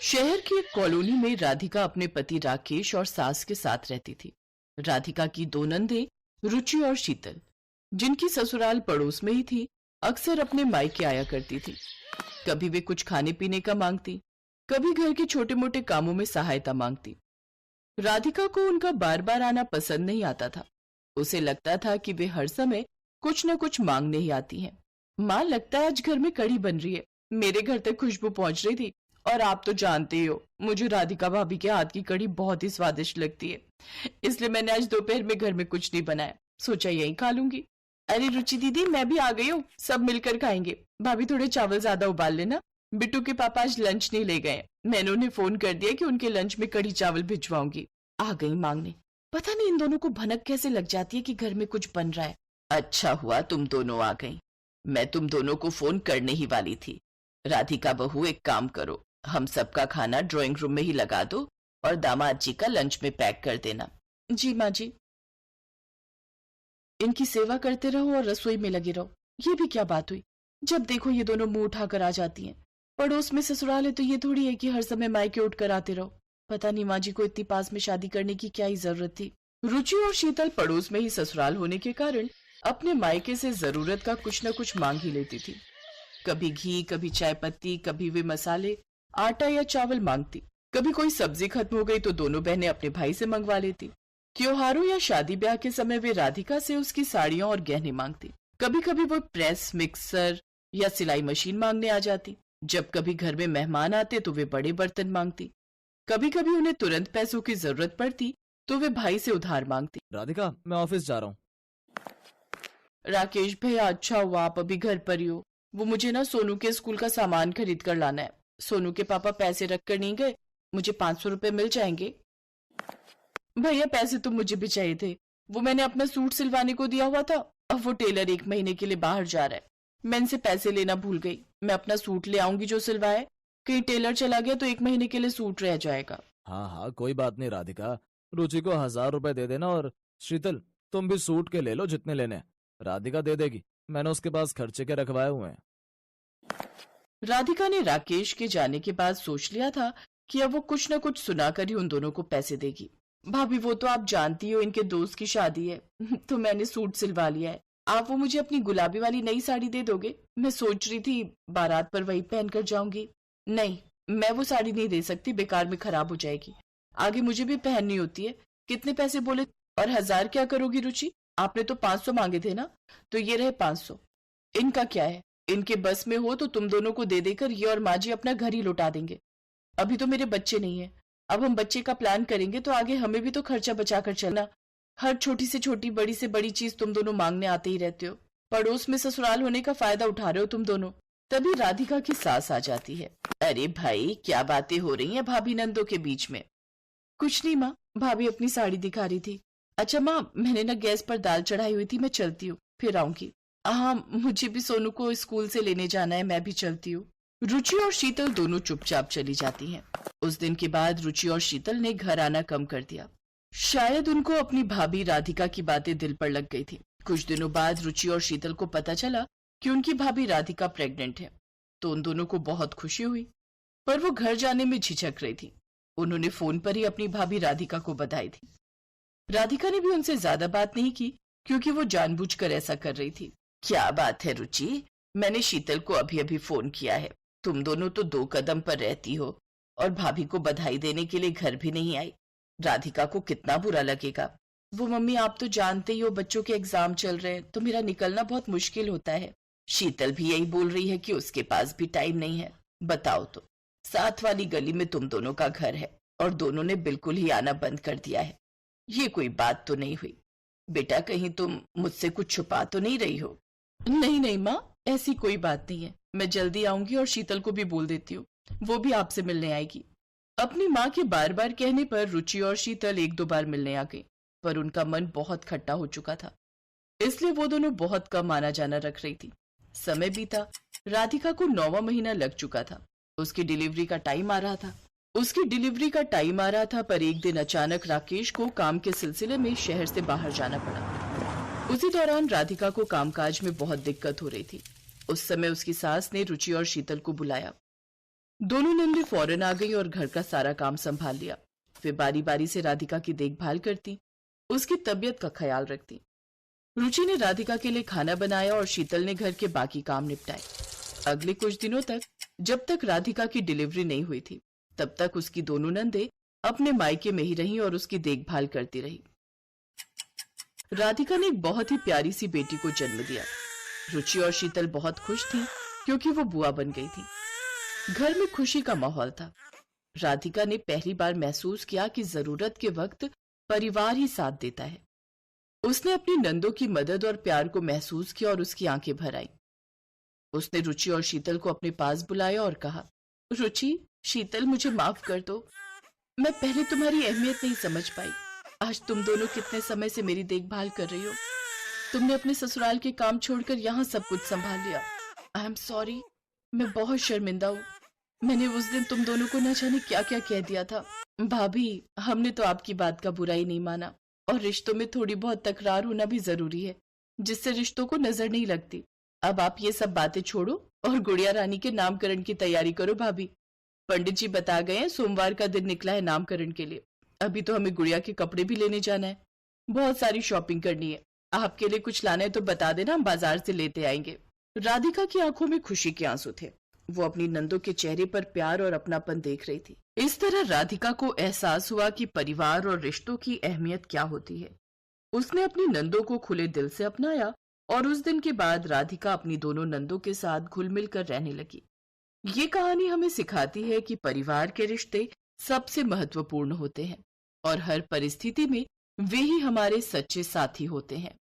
शहर की एक कॉलोनी में राधिका अपने पति राकेश और सास के साथ रहती थी। राधिका की दो नंदें रुचि और शीतल, जिनकी ससुराल पड़ोस में ही थी, अक्सर अपने मायके आया करती थी। कभी वे कुछ खाने पीने का मांगती, कभी घर के छोटे मोटे कामों में सहायता मांगती। राधिका को उनका बार बार आना पसंद नहीं आता था। उसे लगता था कि वे हर समय कुछ न कुछ मांगने ही आती हैं। माँ, लगता है आज घर में कढ़ी बन रही है, मेरे घर तक खुशबू पहुंच रही थी। और आप तो जानते ही हो, मुझे राधिका भाभी के हाथ की कढ़ी बहुत ही स्वादिष्ट लगती है। इसलिए मैंने आज दोपहर में घर में कुछ नहीं बनाया, सोचा यही खा लूंगी। अरे रुचि दीदी, मैं भी आ गई हूँ, सब मिलकर खाएंगे। भाभी थोड़े चावल ज्यादा उबाल लेना। बिट्टू के पापा आज लंच नहीं ले गए, मैंने उन्हें फोन कर दिया कि उनके लंच में कढ़ी चावल भिजवाऊंगी। आ गई मांगने। पता नहीं इन दोनों को भनक कैसे लग जाती है कि घर में कुछ बन रहा है। अच्छा हुआ तुम दोनों आ गई, मैं तुम दोनों को फोन करने ही वाली थी। राधिका बहू, एक काम करो, हम सबका खाना ड्राइंग रूम में ही लगा दो और दामाद जी का लंच में पैक कर देना। जी माँ जी। इनकी सेवा करते रहो और रसोई में लगे रहो। ये भी क्या बात हुई, जब देखो ये दोनों मुंह उठाकर आ जाती हैं। पड़ोस में ससुराल है तो ये थोड़ी है कि हर समय मायके उठ कर आते रहो। पता नहीं माँ जी को इतनी पास में शादी करने की क्या ही जरूरत थी। रुचि और शीतल पड़ोस में ही ससुराल होने के कारण अपने मायके से जरूरत का कुछ न कुछ मांग ही लेती थी। कभी घी, कभी चाय पत्ती, कभी वे मसाले, आटा या चावल मांगती। कभी कोई सब्जी खत्म हो गई तो दोनों बहनें अपने भाई से मंगवा लेती। त्योहारों या शादी ब्याह के समय वे राधिका से उसकी साड़ियां और गहने मांगती। कभी कभी वो प्रेस, मिक्सर या सिलाई मशीन मांगने आ जाती। जब कभी घर में मेहमान आते तो वे बड़े बर्तन मांगती। कभी कभी उन्हें तुरंत पैसों की जरूरत पड़ती तो वे भाई से उधार मांगती। राधिका, मैं ऑफिस जा रहा हूँ। राकेश भैया, अच्छा हुआ आप अभी घर पर ही हो। वो मुझे ना सोनू के स्कूल का सामान खरीद कर लाना है। सोनू के पापा पैसे रख कर नहीं गए, मुझे 500 रुपए मिल जाएंगे। भैया, पैसे तो मुझे भी चाहिए थे, वो मैंने अपना सूट सिलवाने को दिया हुआ था। अब वो टेलर 1 महीने के लिए बाहर जा रहा है, मैं इनसे पैसे लेना भूल गई। मैं अपना सूट ले आऊंगी जो सिलवाए, कहीं टेलर चला गया तो 1 महीने के लिए सूट रह जाएगा। हाँ हाँ, कोई बात नहीं राधिका, रुचि को 1000 रुपए दे देना और शीतल, तुम भी सूट के ले लो जितने लेने हैं। राधिका दे देगी, मैंने उसके पास खर्चे के रखवाए हुए हैं। राधिका ने राकेश के जाने के बाद सोच लिया था कि अब वो कुछ न कुछ सुनाकर ही उन दोनों को पैसे देगी। भाभी, वो तो आप जानती हो, इनके दोस्त की शादी है तो मैंने सूट सिलवा लिया है। आप वो मुझे अपनी गुलाबी वाली नई साड़ी दे दोगे? मैं सोच रही थी बारात पर वही पहनकर जाऊंगी। नहीं, मैं वो साड़ी नहीं दे सकती, बेकार में खराब हो जाएगी। आगे मुझे भी पहननी होती है। कितने पैसे बोले? और 1000 क्या करोगी रुचि? आपने तो 500 मांगे थे ना, तो ये रहे 500। इनका क्या है, इनके बस में हो तो तुम दोनों को दे देकर ये और माँ जी अपना घर ही लौटा देंगे। अभी तो मेरे बच्चे नहीं है, अब हम बच्चे का प्लान करेंगे तो आगे हमें भी तो खर्चा बचा कर चलना। हर छोटी से छोटी, बड़ी से बड़ी चीज तुम दोनों मांगने आते ही रहते हो। पड़ोस में ससुराल होने का फायदा उठा रहे हो तुम दोनों। तभी राधिका की सास आ जाती है। अरे भाई, क्या बातें हो रही हैं भाभी नंदों के बीच में? कुछ नहीं माँ, भाभी अपनी साड़ी दिखा रही थी। अच्छा माँ, मैंने ना गैस पर दाल चढ़ाई हुई थी, मैं चलती हूँ, फिर आऊंगी। हाँ, मुझे भी सोनू को स्कूल से लेने जाना है, मैं भी चलती हूँ। रुचि और शीतल दोनों चुपचाप चली जाती हैं। उस दिन के बाद रुचि और शीतल ने घर आना कम कर दिया। शायद उनको अपनी भाभी राधिका की बातें दिल पर लग गई थी। कुछ दिनों बाद रुचि और शीतल को पता चला कि उनकी भाभी राधिका प्रेग्नेंट है, तो उन दोनों को बहुत खुशी हुई, पर वो घर जाने में झिझक रही थी। उन्होंने फोन पर ही अपनी भाभी राधिका को बधाई थी। राधिका ने भी उनसे ज्यादा बात नहीं की, क्योंकि वो जानबूझकर ऐसा कर रही थी। क्या बात है रुचि, मैंने शीतल को अभी अभी फोन किया है। तुम दोनों तो 2 कदम पर रहती हो और भाभी को बधाई देने के लिए घर भी नहीं आई। राधिका को कितना बुरा लगेगा। वो मम्मी, आप तो जानते ही हो, बच्चों के एग्जाम चल रहे हैं तो मेरा निकलना बहुत मुश्किल होता है। शीतल भी यही बोल रही है कि उसके पास भी टाइम नहीं है। बताओ तो, साथ वाली गली में तुम दोनों का घर है और दोनों ने बिल्कुल ही आना बंद कर दिया है। ये कोई बात तो नहीं हुई। बेटा, कहीं तुम मुझसे कुछ छुपा तो नहीं रही हो? नहीं नहीं माँ, ऐसी कोई बात नहीं है। मैं जल्दी आऊंगी और शीतल को भी बोल देती हूँ, वो भी आपसे मिलने आएगी। अपनी माँ के बार बार कहने पर रुचि और शीतल 1-2 बार मिलने आ गई, पर उनका मन बहुत खट्टा हो चुका था, इसलिए वो दोनों बहुत कम आना जाना रख रही थी। समय बीता, राधिका को 9वां महीना लग चुका था। उसकी डिलीवरी का टाइम आ रहा था, पर एक दिन अचानक राकेश को काम के सिलसिले में शहर से बाहर जाना पड़ा। उसी दौरान राधिका को कामकाज में बहुत दिक्कत हो रही थी। उस समय उसकी सास ने रुचि और शीतल को बुलाया। दोनों नंदे फौरन आ गई और घर का सारा काम संभाल लिया। वे बारी बारी से राधिका की देखभाल करती, उसकी तबीयत का ख्याल रखती। रुचि ने राधिका के लिए खाना बनाया और शीतल ने घर के बाकी काम निपटाए। अगले कुछ दिनों तक, जब तक राधिका की डिलीवरी नहीं हुई थी, तब तक उसकी दोनों नंदे अपने मायके में ही रहीं और उसकी देखभाल करती रही। राधिका ने एक बहुत ही प्यारी सी बेटी को जन्म दिया। रुचि और शीतल बहुत खुश थी क्योंकि वो बुआ बन गई थी। घर में खुशी का माहौल था। राधिका ने पहली बार महसूस किया कि जरूरत के वक्त परिवार ही साथ देता है। उसने अपनी नंदों की मदद और प्यार को महसूस किया और उसकी आंखें भर आईं। उसने रुचि और शीतल को अपने पास बुलाया और कहा, रुचि, शीतल, मुझे माफ कर दो। मैं पहले तुम्हारी अहमियत नहीं समझ पाई। आज तुम दोनों कितने समय से मेरी देखभाल कर रही हो। तुमने अपने ससुराल के काम छोड़कर यहाँ सब कुछ संभाल लिया। आई एम सॉरी, मैं बहुत शर्मिंदा हूँ। मैंने उस दिन तुम दोनों को न जाने क्या क्या कह दिया था। भाभी, हमने तो आपकी बात का बुरा ही नहीं माना, और रिश्तों में थोड़ी बहुत तकरार होना भी जरूरी है, जिससे रिश्तों को नजर नहीं लगती। अब आप ये सब बातें छोड़ो और गुड़िया रानी के नामकरण की तैयारी करो। भाभी, पंडित जी बता गए हैं सोमवार का दिन निकला है नामकरण के लिए। अभी तो हमें गुड़िया के कपड़े भी लेने जाना है, बहुत सारी शॉपिंग करनी है। आपके लिए कुछ लाना है तो बता देना, हम बाजार से लेते आएंगे। राधिका की आंखों में खुशी के आंसू थे। वो अपनी नंदों के चेहरे पर प्यार और अपनापन देख रही थी। इस तरह राधिका को एहसास हुआ कि परिवार और रिश्तों की अहमियत क्या होती है। उसने अपनी नंदों को खुले दिल से अपनाया और उस दिन के बाद राधिका अपनी दोनों नंदों के साथ घुल मिल कर रहने लगी। ये कहानी हमें सिखाती है कि परिवार के रिश्ते सबसे महत्वपूर्ण होते हैं और हर परिस्थिति में वे ही हमारे सच्चे साथी होते हैं।